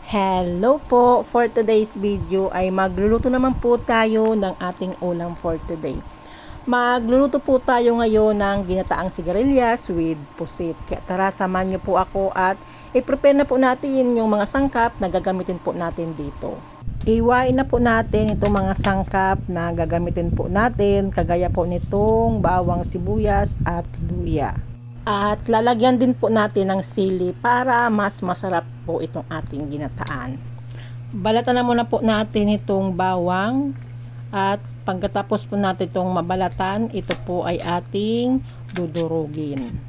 Hello po! For today's video ay magluluto naman po tayo ng ating ulam for today. Magluluto po tayo ngayon ng ginataang sigarilyas with pusit. Kaya tara, samahan niyo po ako at i-prepare na po natin yung mga sangkap na gagamitin po natin dito. Iwain na po natin itong mga sangkap na gagamitin po natin, kagaya po nitong bawang sibuyas at luya. At lalagyan din po natin ng sili para mas masarap po itong ating ginataan. Balatan na muna po natin itong bawang at pagkatapos po natin itong mabalatan, ito po ay ating dudurugin.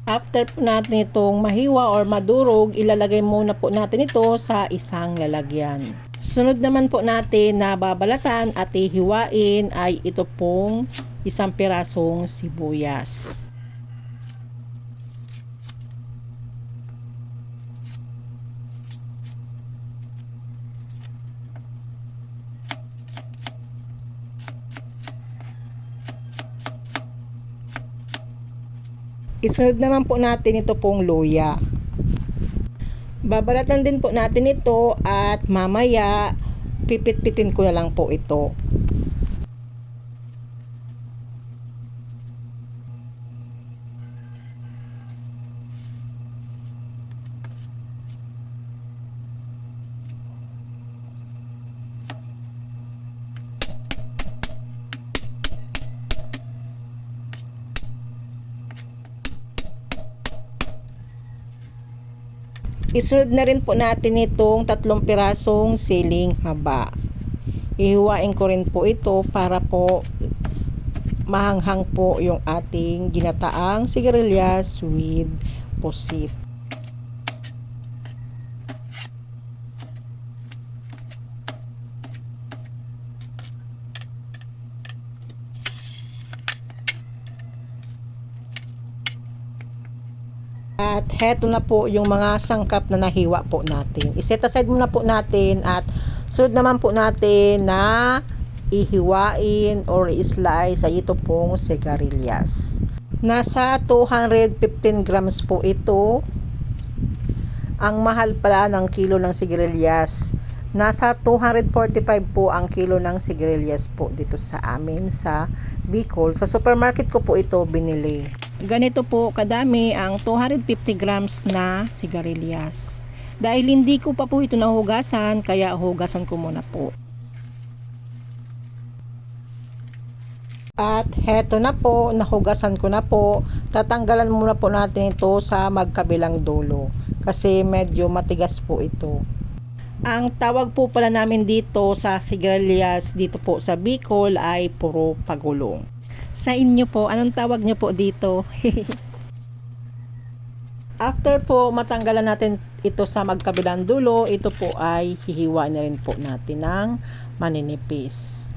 After po natin itong mahiwa or madurog, ilalagay muna po natin ito sa isang lalagyan. Sunod naman po natin na babalatan at ihiwain ay ito pong isang pirasong sibuyas. Isunod naman po natin ito pong luya. Babalatan din po natin ito at mamaya pipit-pitin ko na lang po ito. Isunod na rin po natin itong 3 pirasong siling haba. Ihiwain ko rin po ito para po mahanghang po yung ating ginataang sigarilyas with pusit. At heto na po yung mga sangkap na nahiwa po natin. I-set aside muna po natin at sunod naman po natin na ihiwain or i-slice ay ito pong sigarilyas. Nasa 215 grams po ito. Ang mahal pala ng kilo ng sigarilyas. Nasa 245 po ang kilo ng sigarilyas po dito sa amin sa Bicol. Sa supermarket ko po ito binili. Ganito po kadami ang 250 grams na sigarilyas. Dahil hindi ko pa po ito nahugasan, kaya hugasan ko muna po. At heto na po, nahugasan ko na po. Tatanggalan muna po natin ito sa magkabilang dulo kasi medyo matigas po ito. Ang tawag po pala namin dito sa sigarilyas dito po sa Bicol ay puro pagulong. Sa inyo po, anong tawag nyo po dito? After po matanggalan natin ito sa magkabilang dulo, ito po ay hihiwa na rin po natin ng maninipis.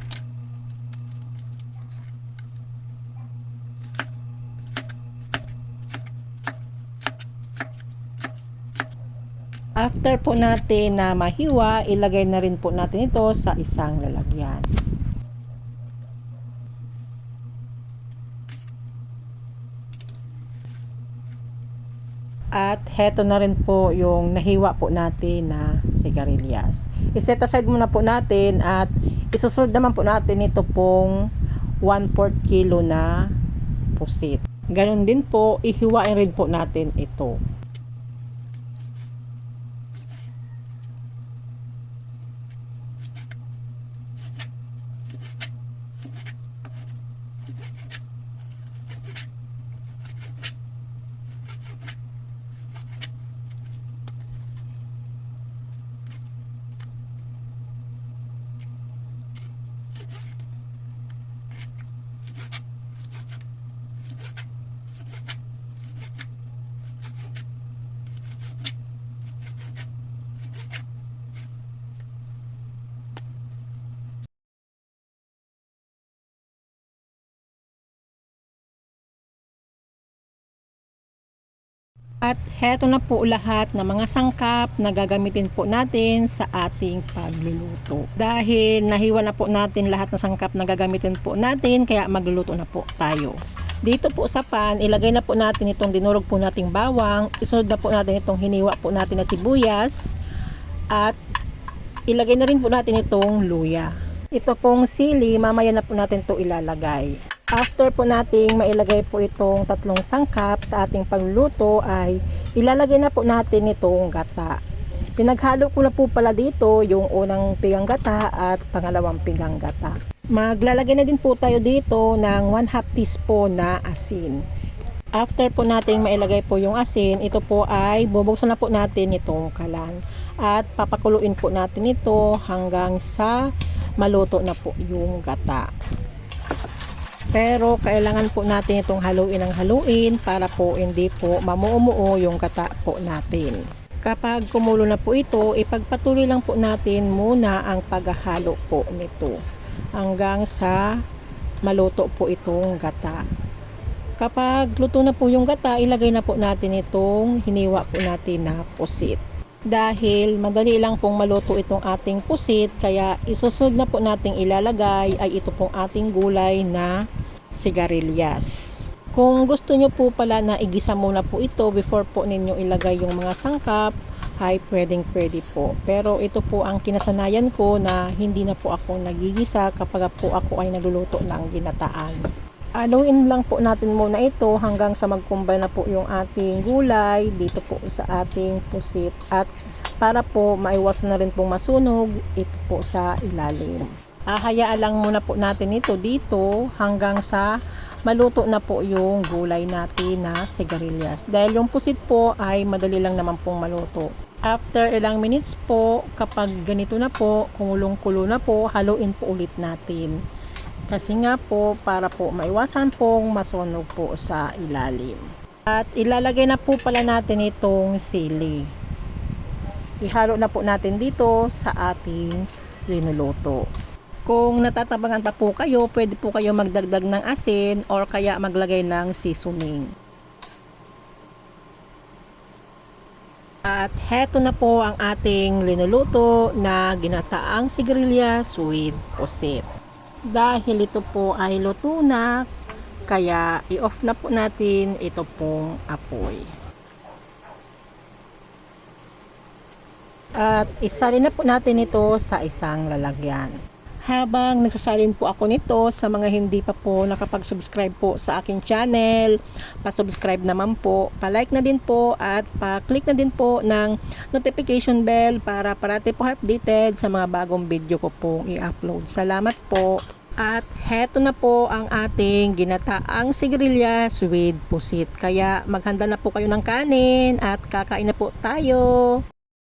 After po natin na mahiwa, ilagay na rin po natin ito sa isang lalagyan. At heto na rin po yung nahiwa po natin na sigarilyas. I-set aside muna po natin at isusunod naman po natin ito pong 1/4 kilo na pusit. Ganon din po, ihiwain rin po natin ito. At heto na po lahat ng mga sangkap na gagamitin po natin sa ating pagluluto. Dahil nahiwa na po natin lahat ng sangkap na gagamitin po natin, kaya magluluto na po tayo. Dito po sa pan, ilagay na po natin itong dinurog po nating bawang, isunod na po natin itong hiniwa po natin na sibuyas, at ilagay na rin po natin itong luya. Ito pong sili, mamaya na po natin ito ilalagay. After po nating mailagay po itong tatlong sangkap sa ating pagluluto ay ilalagay na po natin itong gata. Pinaghalo ko na po pala dito yung unang pigang gata at pangalawang pigang gata. Maglalagay na din po tayo dito ng 1/2 teaspoon na asin. After po nating mailagay po yung asin, ito po ay bubuksan na po natin itong kalan. At papakuluin po natin ito hanggang sa maluto na po yung gata. Pero kailangan po natin itong haluin ng haluin para po hindi po mamuumuo yung gata po natin. Kapag kumulo na po ito, ipagpatuloy lang po natin muna ang paghahalo po nito hanggang sa maluto po itong gata. Kapag luto na po yung gata, ilagay na po natin itong hiniwa po natin na pusit. Dahil madali lang pong maluto itong ating pusit, kaya isusunod na po nating ilalagay ay ito pong ating gulay na sigarilyas. Kung gusto nyo po pala na igisa muna po ito before po ninyo ilagay yung mga sangkap, ay pwede po. Pero ito po ang kinasanayan ko na hindi na po ako nagigisa kapag po ako ay nagluluto ng ginataan. Haluin lang po natin muna ito hanggang sa magkumbay na po yung ating gulay dito po sa ating pusit. At para po maiwasan na rin pong masunog ito po sa ilalim. Hayaan lang muna po natin ito dito hanggang sa maluto na po yung gulay natin na sigarilyas. Dahil yung pusit po ay madali lang naman pong maluto. After ilang minutes po, kapag ganito na po, kumulong-kulo na po, haluin po ulit natin. Kasi nga po, para po maiwasan pong masunog po sa ilalim. At ilalagay na po pala natin itong sili. Ihalo na po natin dito sa ating linuluto. Kung natatabangan pa po kayo, pwede po kayo magdagdag ng asin or kaya maglagay ng seasoning. At heto na po ang ating linuluto na ginataang sigarilyas with pusit. Dahil ito po ay luto na, kaya i-off na po natin ito pong apoy. At isalin na po natin ito sa isang lalagyan. Habang nagsasalin po ako nito sa mga hindi pa po nakapag-subscribe po sa aking channel, pa-subscribe naman po, pa-like na din po at pa-click na din po ng notification bell para parati po updated sa mga bagong video ko pong i-upload. Salamat po. At heto na po ang ating ginataang sigarilyas with pusit. Kaya maghanda na po kayo ng kanin at kakain na po tayo.